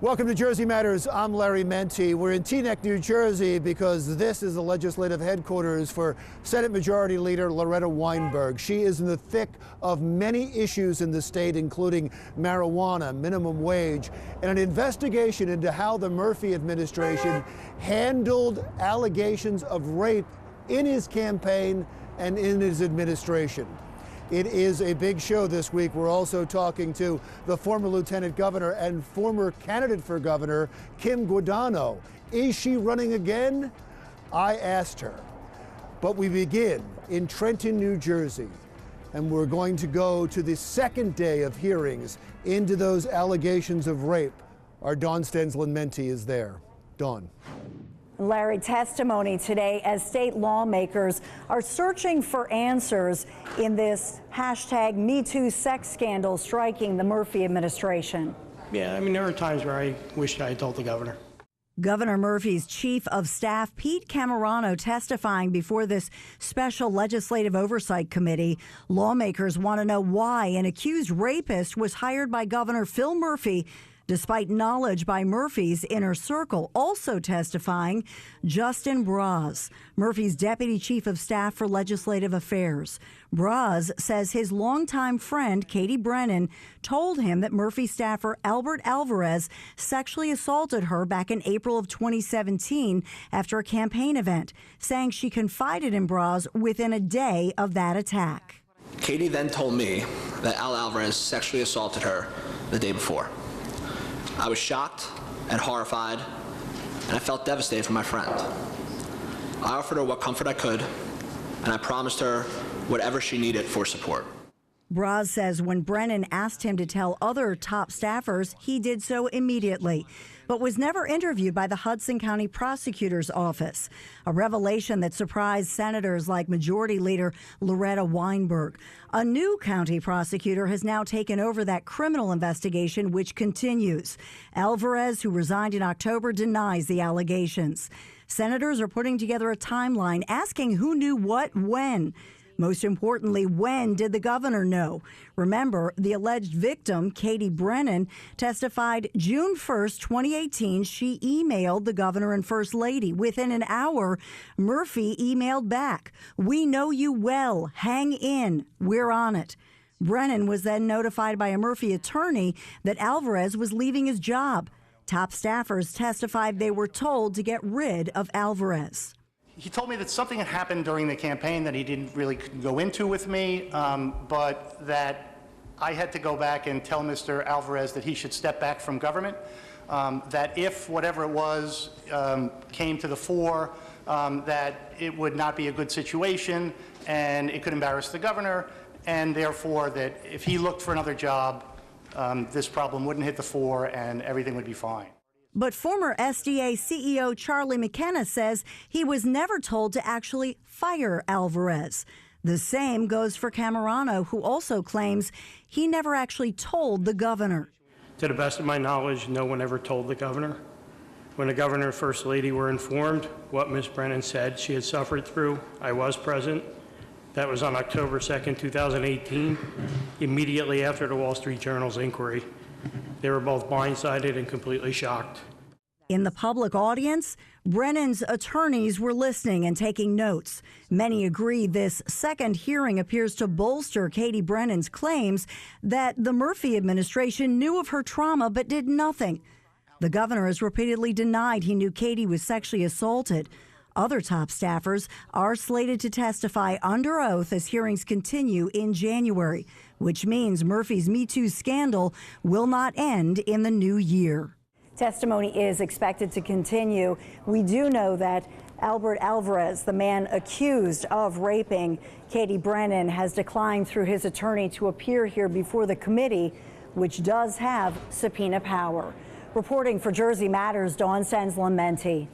Welcome to Jersey Matters. I'm Larry Mendte. We're in Teaneck, New Jersey, because this is the legislative headquarters for Senate Majority Leader Loretta Weinberg. She is in the thick of many issues in the state, including marijuana, minimum wage, and an investigation into how the Murphy administration handled allegations of rape in his campaign and in his administration. It is a big show this week. We're also talking to the former lieutenant governor and former candidate for governor, Kim Guadagno. Is she running again? I asked her. But we begin in Trenton, New Jersey, and we're going to go to the second day of hearings into those allegations of rape. Our Dawn Stensland-Mendte is there. Dawn. Larry, testimony today as state lawmakers are searching for answers in this hashtag #MeToo sex scandal striking the Murphy administration. Yeah, I mean, there are times where I wished I had told the governor. Governor Murphy's chief of staff, Pete Camerano, testifying before this special legislative oversight committee. Lawmakers want to know why an accused rapist was hired by Governor Phil Murphy despite knowledge by Murphy's inner circle. Also testifying, Justin Braz, Murphy's deputy chief of staff for legislative affairs. Braz says his longtime friend, Katie Brennan, told him that Murphy staffer Albert Alvarez sexually assaulted her back in April of 2017 after a campaign event, saying she confided in Braz within a day of that attack. Katie then told me that Al Alvarez sexually assaulted her the day before. I was shocked and horrified, and I felt devastated for my friend. I offered her what comfort I could, and I promised her whatever she needed for support. Braz says when Brennan asked him to tell other top staffers, he did so immediately, but was never interviewed by the Hudson County Prosecutor's Office, a revelation that surprised senators like Majority Leader Loretta Weinberg. A new county prosecutor has now taken over that criminal investigation, which continues. Alvarez, who resigned in October, denies the allegations. Senators are putting together a timeline, asking who knew what when. Most importantly, when did the governor know? Remember, the alleged victim, Katie Brennan, testified June 1st, 2018. She emailed the governor and first lady. Within an hour, Murphy emailed back, "We know you well. Hang in. We're on it." Brennan was then notified by a Murphy attorney that Alvarez was leaving his job. Top staffers testified they were told to get rid of Alvarez. He told me that something had happened during the campaign that he didn't really go into with me, but that I had to go back and tell Mr. Alvarez that he should step back from government, that if whatever it was came to the fore, that it would not be a good situation and it could embarrass the governor, and therefore that if he looked for another job, this problem wouldn't hit the fore and everything would be fine. But former SDA CEO Charlie McKenna says he was never told to actually fire Alvarez. The same goes for Camerano, who also claims he never actually told the governor. To the best of my knowledge, no one ever told the governor. When the governor and first lady were informed what Ms. Brennan said she had suffered through, I was present. That was on October 2nd, 2018, immediately after the Wall Street Journal's inquiry. They were both blindsided and completely shocked. In the public audience, Brennan's attorneys were listening and taking notes. Many agree this second hearing appears to bolster Katie Brennan's claims that the Murphy administration knew of her trauma but did nothing. The governor has repeatedly denied he knew Katie was sexually assaulted. Other top staffers are slated to testify under oath as hearings continue in January, which means Murphy's #MeToo scandal will not end in the new year. Testimony is expected to continue. We do know that Albert Alvarez, the man accused of raping Katie Brennan, has declined through his attorney to appear here before the committee, which does have subpoena power. Reporting for Jersey Matters, Dawn Stensland-Mendte.